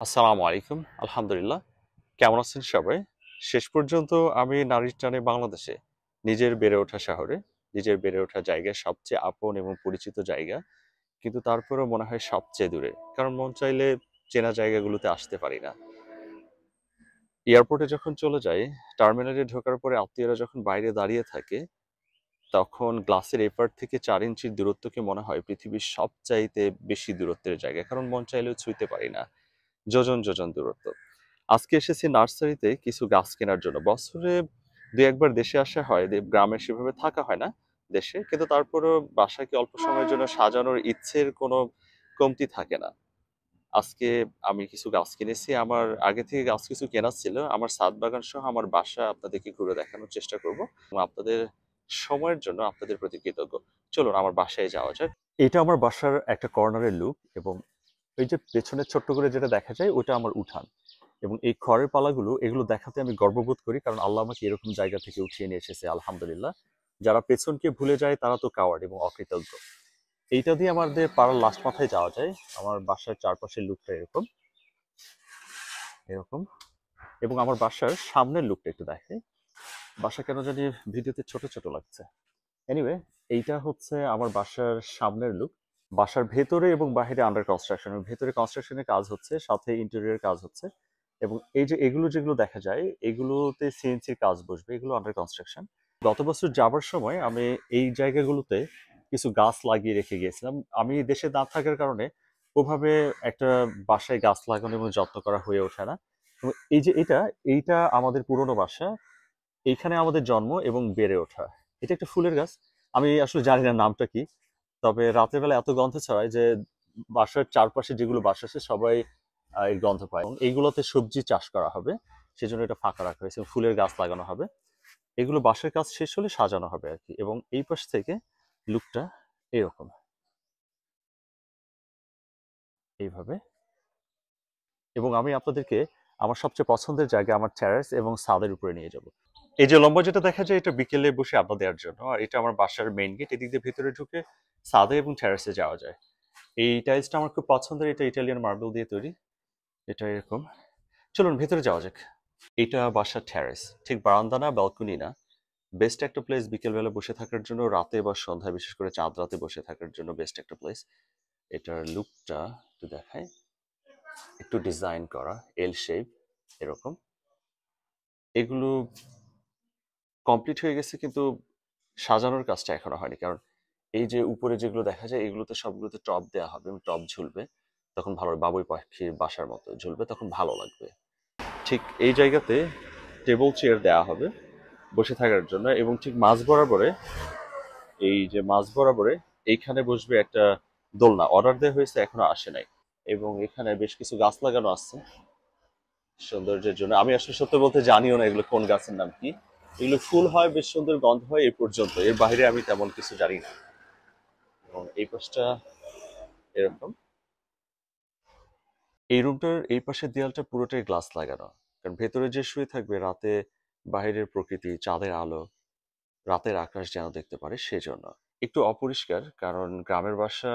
আসসালামু আলাইকুম। আলহামদুলিল্লাহ। কেমন আছেন সবাই? শেষ পর্যন্ত আমি নারীর টানে বাংলাদেশে, নিজের বেড়ে ওঠা শহরে, নিজের বেড়ে ওঠা জায়গায় সবচেয়ে আপন এবং পরিচিত জায়গা। কিন্তু তারপরেও মনে হয় সবচেয়ে দূরে। কারণ মন চাইলে চেনা জায়গাগুলোতে আসতে পারি না। এয়ারপোর্টে যখন চলে যাই, টার্মিনালে ঢোকার পরে আত্মীয়রা যখন বাইরে দাঁড়িয়ে থাকে, তখন গ্লাসের এপার থেকে ৪ ইঞ্চির দূরত্বকে মনে হয় পৃথিবীর সবচাইতে বেশি দূরত্বের জায়গা। কারণ মন চাইলেও ছুঁইতে পারি না। যোজন যোজন দূরত্ব। আজকে এসেছি নার্সারিতে কিছু গাছ কেনার জন্য। বছরে ২-১ বার দেশে আসা হয়। গ্রামে সেভাবে থাকা হয় না দেশে। কিন্তু তারপরেও বাসাকে অল্প সময়ের জন্য সাজানোর ইচ্ছের কোনো কমতি থাকে না। আজকে আমি কিছু গাছ কিনেছি। আমার আগে থেকে গাছ কিছু কেনা ছিল। আমার ছাদ বাগান সহ আমার বাসা আপনাদেরকে ঘুরে দেখানোর চেষ্টা করব এবং আপনাদের সময়ের জন্য আপনাদের প্রতি কৃতজ্ঞ। চলুন আমার বাসায় যাওয়া যাক। এটা আমার বাসার একটা কর্নারের লুক এবং এই যে পেছনে ছোট্ট করে যেটা দেখা যায় ওটা আমার উঠান। এবং এই খড়ের পালাগুলো এগুলো দেখাতে আমি গর্ববোধ করি কারণ আল্লাহ আমাকে এরকম জায়গা থেকে উঠিয়ে নিয়ে এসেছে আলহামদুলিল্লাহ। যারা পেছনকে ভুলে যায় তারা তো কাওয়ার্ড এবং অকৃতজ্ঞ। এইটা দিয়ে আমাদের পাড়ার লাস্ট মাথায় যাওয়া যায়। আমার বাসার চারপাশের লুকটা এরকম এরকম এবং আমার বাসার সামনের লুকটা একটু দেখে। বাসা কেন জানি ভিডিওতে ছোট ছোট লাগছে। এনিওয়ে, এইটা হচ্ছে আমার বাসার সামনের লুক। বাসার ভেতরে এবং বাইরে আন্ডার কনস্ট্রাকশন। ভেতরে কনস্ট্রাকশনের কাজ হচ্ছে, সাথে ইন্টেরিয়র কাজ হচ্ছে। এবং এই যে এগুলো যেগুলো দেখা যায়, এগুলোতে সিএনসির কাজ বসবে, এগুলো আন্ডার কনস্ট্রাকশন। গত বছর যাবার সময় আমি এই জায়গাগুলোতে কিছু গাছ লাগিয়ে রেখে গিয়েছিলাম। আমি দেশে না থাকার কারণে ওভাবে একটা বাসায় গাছ লাগানো এবং যত্ন করা হয়ে ওঠে না। এবং এই যে এইটা আমাদের পুরনো বাসা। এইখানে আমাদের জন্ম এবং বেড়ে ওঠা। এটা একটা ফুলের গাছ। আমি আসলে জানি না নামটা কি। তবে রাতের বেলা এত গন্ধ ছড়ায় যে বাসার চারপাশে যেগুলো বাসা আছে সবাই এই গন্ধ পায়। এবং এইগুলোতে সবজি চাষ করা হবে, সেজন্য এটা ফাঁকা রাখা হয়েছে। ফুলের গাছ লাগানো হবে। এগুলো বাসার কাজ শেষ হলে সাজানো হবে আর কি। এবং এই পাশ থেকে লুকটা এরকম, এইভাবে। এবং আমি আপনাদেরকে আমার সবচেয়ে পছন্দের জায়গা, আমার টেরেস এবং ছাদের উপরে নিয়ে যাব। এই যে লম্বা যেটা দেখা যায়, এটা বিকেলে বসে আড্ডা দেওয়ার জন্য। আর এটা আমার বাসার মেইন গেট। এদিক দিয়ে ভেতরে ঢুকে ছাদে এবং টেরেসে যাওয়া যায়। এই টাইলসটা আমার খুব পছন্দের। এটা ইটালিয়ান মার্বেল দিয়ে তৈরি। এটা এরকম। চলুন ভেতরে যাওয়া যাক। এটা বাসার টেরেস। ঠিক বারান্দা না, ব্যালকনি না। বেস্ট একটা প্লেস বিকেলবেলা বসে থাকার জন্য, রাতে বা সন্ধ্যায়, বিশেষ করে চাঁদ রাতে বসে থাকার জন্য বেস্ট একটা প্লেস। এটার লুকটা একটু দেখায়। একটু ডিজাইন করা, এল শেপ এরকম। এগুলো কমপ্লিট হয়ে গেছে কিন্তু সাজানোর কাজটা এখনো হয়নি। কারণ এই যে উপরে যেগুলো দেখা যায় এগুলোতে সবগুলোতে টব দেওয়া হবে এবং টব ঝুলবে। তখন ভালো, বাবুই পাখির বাসার মতো ঝুলবে, তখন ভালো লাগবে। ঠিক এই জায়গাতে টেবিল চেয়ার দেওয়া হবে বসে থাকার জন্য। এবং ঠিক মাঝ বরাবরে, এই যে মাঝ বরাবরে এইখানে বসবে একটা দোলনা। অর্ডার দেওয়া হয়েছে, এখনো আসে নাই। এবং এখানে বেশ কিছু গাছ লাগানো আছে সৌন্দর্যের জন্য। আমি আসলে সত্যি বলতে জানিও না এগুলো কোন গাছের নাম কি। এগুলো ফুল হয়, বেশ সুন্দর গন্ধ হয়, এই পর্যন্ত। এর বাইরে আমি তেমন কিছু জানি না। এবং এই পাশটা এরকম। এই রুমটার এই পাশের দেয়ালটা পুরোটাই গ্লাস লাগানো। কারণ ভেতরে যে শুয়ে থাকবে রাতে বাইরের প্রকৃতি, চাঁদের আলো, রাতের আকাশ যেন দেখতে পারে সেজন্য। একটু অপরিষ্কার কারণ গ্রামের বাসা,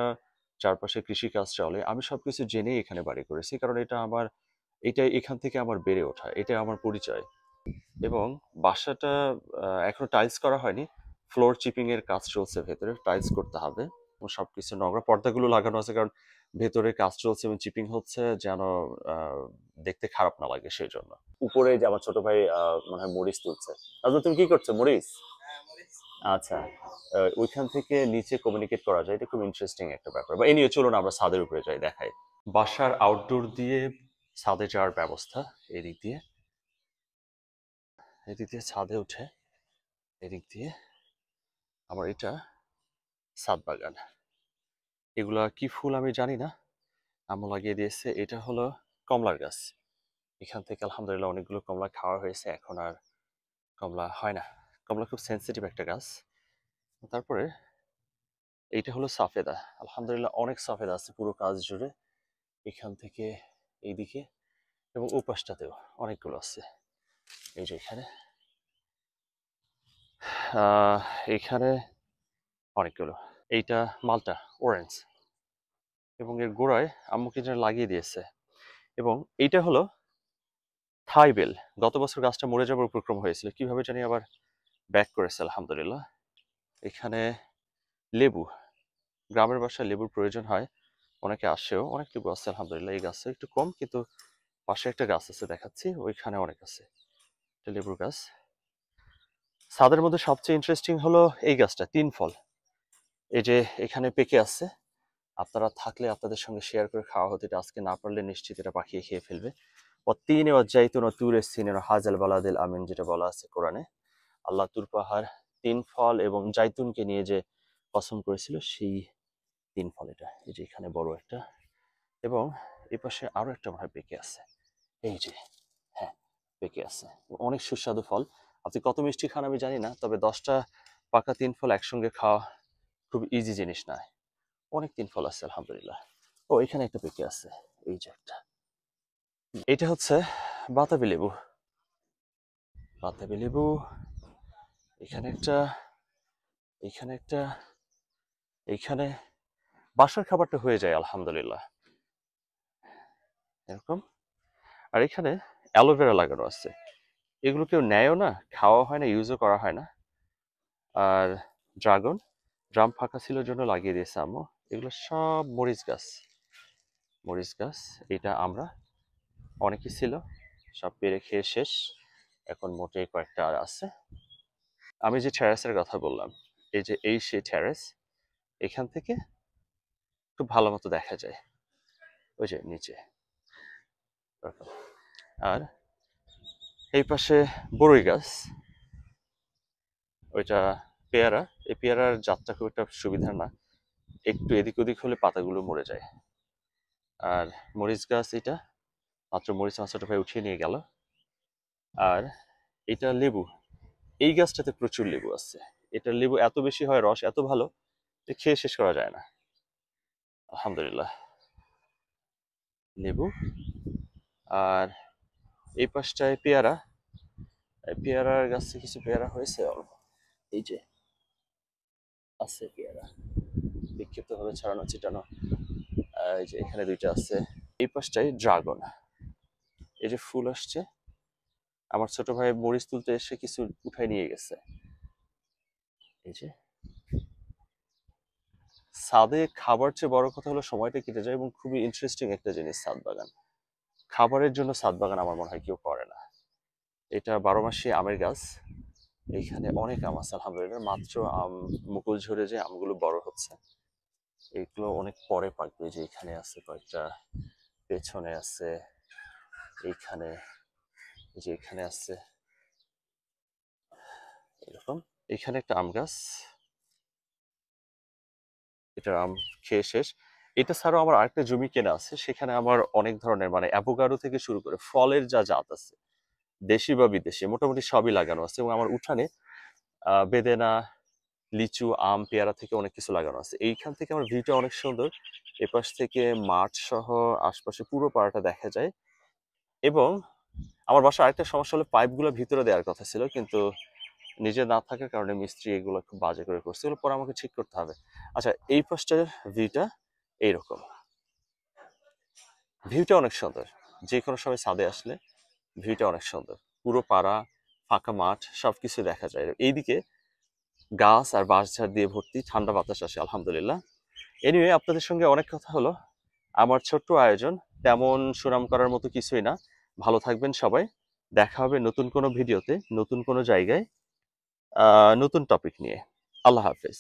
চারপাশে কৃষিকাজ চলে। আমি সবকিছু জেনেই এখানে বাড়ি করেছি কারণ এটা এখান থেকে আমার বেড়ে ওঠা, এটা আমার পরিচয়। এবং বাসাটা এখনো টাইলস করা হয়নি। ফ্লোর চিপিং এর কাজ চলছে, ভেতরে টাইলস করতে হবে। এবং সবকিছু নোংরা, পর্দাগুলো লাগানো আছে কারণ ভেতরে কাজ চলছে এবং চিপিং হচ্ছে, যেন আহ, দেখতে খারাপ না লাগে সেই জন্য। উপরে যে আমার ছোট ভাই মনে হয় মরিচ তুলছে। তারপর তুমি কি করছো, মরিচ? আচ্ছা। ওইখান থেকে নিচে কমিউনিকেট করা যায়, এটা খুব ইন্টারেস্টিং একটা ব্যাপার। বা এনিয়ে চলুন আমরা ছাদের উপরে যাই, দেখাই। বাসার আউটডোর দিয়ে ছাদে যাওয়ার ব্যবস্থা এদিক দিয়ে। এদিক দিয়ে ছাদে উঠে এদিক দিয়ে আমার এটা ছাদ বাগান। এগুলা কি ফুল আমি জানি না, আম্মু লাগিয়ে দিয়েছে। এটা হলো কমলার গাছ। এখান থেকে আলহামদুলিল্লাহ অনেকগুলো কমলা খাওয়া হয়েছে, এখন আর কমলা হয় না। কমলা খুব সেন্সিটিভ একটা গাছ। তারপরে এইটা হলো সাফেদা। আলহামদুলিল্লাহ অনেক সাফেদা আছে পুরো কাজ জুড়ে, এখান থেকে এইদিকে এবং ও পাশটাতেও অনেকগুলো আছে। এই যে এখানে আহ এখানে অনেকগুলো। এইটা মালটা, অরেঞ্জ। এবং এর গোড়ায় আম্মু কি যেন লাগিয়ে দিয়েছে। এবং এইটা হলো থাই বেল। গত বছর গাছটা মরে যাবার উপক্রম হয়েছিল, কিভাবে জানি আবার ব্যাক করেছে আলহামদুলিল্লাহ। এখানে লেবু, গ্রামের বাসায় লেবুর প্রয়োজন হয়, অনেকে আসেও, অনেক লেবু আছে আলহামদুলিল্লাহ। এই গাছে একটু কম, কিন্তু পাশে একটা গাছ আছে দেখাচ্ছি, ওইখানে অনেক আছে, এটা লেবুর গাছ। ছাদের মধ্যে সবচেয়ে ইন্টারেস্টিং হলো এই গাছটা, 3 ফল। এই যে এখানে পেকে আছে, আপনারা থাকলে আপনাদের সঙ্গে শেয়ার করে খাওয়া হতো, এটা আজকে না পারলে নিশ্চিত এটা পাখিয়ে খেয়ে ফেলবে। ওয়াত্তিনে ওয়াজ্জাইতুন ওয়া তুরে সিনিন ওয়া হাযাল বালাদিল আমিন, যেটা বলা আছে কোরআনে। আল্লাহ তুর পাহাড়, 3 ফল এবং জাইতুনকে নিয়ে যে কসম করেছিল, সেই 3 ফল এটা। এই যে এখানে বড় একটা, এবং এই পাশে আরো একটা মনে হয় পেকে আছে, এই যে, হ্যাঁ পেকে আছে। অনেক সুস্বাদু ফল। আপনি কত মিষ্টি খান আমি জানি না, তবে 10টা পাকা 3 ফল একসঙ্গে খাওয়া খুব ইজি জিনিস না। অনেক 3 ফল আছে আলহামদুলিল্লাহ। ও এখানে একটা পেকে আছে, এই যে একটা। এটা হচ্ছে বাতাবি লেবু, বাতাবি লেবু। এখানে একটা, এখানে একটা, এইখানে। বাসার খাবারটা হয়ে যায় আলহামদুলিল্লাহ এরকম। আর এখানে অ্যালোভেরা লাগানো আছে, এগুলো কেউ নেয়ও না, খাওয়া হয় না, ইউজও করা হয় না। আর ড্রাগন, ড্রাম ফাঁকা ছিল জন্য লাগিয়ে দিয়েছে আম্মু। এগুলো সব মরিচ গাছ, মরিচ গাছ। এটা আমরা অনেকই ছিল, সব পেরে খেয়ে শেষ, এখন মোটে কয়েকটা আর আছে। আমি যে ট্যারাসের কথা বললাম, এই যে এই সেই ট্যারাস, এখান থেকে খুব ভালো মতো দেখা যায় ওই যে নিচে। আর এই পাশে বড়ই গাছ, ওইটা পেয়ারা। এই পেয়ারার জাতটা খুব একটা সুবিধার না, একটু এদিক ওদিক হলে পাতাগুলো মরে যায়। আর মরিচ গাছ, এটা মাত্র মরিচ আমার ছোট ভাই উঠিয়ে নিয়ে গেল। আর এটা লেবু, এই গাছটাতে প্রচুর লেবু আছে। এটা লেবু এত বেশি হয়, রস এত ভালো যে খেয়ে শেষ করা যায় না আলহামদুলিল্লাহ। লেবু। আর এই পাশটায় পেয়ারা, এই পেয়ারার গাছে কিছু পেয়ারা হয়েছে অল্প, এই যে আছে পেয়ারা, বিক্ষিপ্ত ভাবে ছড়ানো ছিটানো। এই যে এখানে 2টা আছে। এই পাশটায় ড্রাগন, এই যে ফুল আসছে। আমার ছোট ভাই মরিচ তুলতে এসে কিছু উঠাই নিয়ে গেছে। এই যে ছাদে খাবার চেয়ে বড় কথা হলো সময়টা কেটে যায়, এবং খুবই ইন্টারেস্টিং একটা জিনিস ছাদ বাগান। খাবারের জন্য ছাদ বাগান আমার মনে হয় কেউ করে না। এটা 12 মাসি আমের গাছ, এইখানে অনেক আম আছে আলহামদুলিল্লাহ। মাত্র আম মুকুল ঝরে যে আমগুলো বড় হচ্ছে, এইগুলো অনেক পরে পাকবে। যে এখানে আছে কয়েকটা, পেছনে আছে, এইখানে, যে এখানে আছে এরকম। এখানে একটা আম গাছ, এটার আম খেয়ে শেষ। এটা ছাড়াও আমার আরেকটা জমি কেনা আছে, সেখানে আমার অনেক ধরনের মানে অ্যাভোকাডো থেকে শুরু করে ফলের যা জাত আছে, দেশি বা বিদেশি, মোটামুটি সবই লাগানো আছে। এবং আমার উঠানে বেদেনা, লিচু, আম, পেয়ারা থেকে অনেক কিছু লাগানো আছে। এইখান থেকে আমার ভিউটা অনেক সুন্দর, এপাশ থেকে মাঠ সহ আশপাশে পুরো পাড়াটা দেখা যায়। এবং আমার বাসায় আরেকটা সমস্যা হলো, পাইপগুলো ভিতরে দেওয়ার কথা ছিল, কিন্তু নিজে না থাকার কারণে মিস্ত্রি এগুলো খুব বাজে করে করছে, এগুলো পরে আমাকে ঠিক করতে হবে। আচ্ছা, এই পাশটার ভিউটা এইরকম, ভিউটা অনেক সুন্দর। যে কোনো সময় ছাদে আসলে ভিউটা অনেক সুন্দর, পুরো পাড়া, ফাঁকা মাঠ, সবকিছু দেখা যায়। এইদিকে গাছ আর বাঁশঝাড় দিয়ে ভর্তি, ঠান্ডা বাতাস আসে আলহামদুলিল্লাহ। এনিওয়ে, আপনাদের সঙ্গে অনেক কথা হলো। আমার ছোট্ট আয়োজন, তেমন সুনাম করার মতো কিছুই না। ভালো থাকবেন সবাই, দেখা হবে নতুন কোনো ভিডিওতে, নতুন কোনো জায়গায়, নতুন টপিক নিয়ে। আল্লাহ হাফেজ।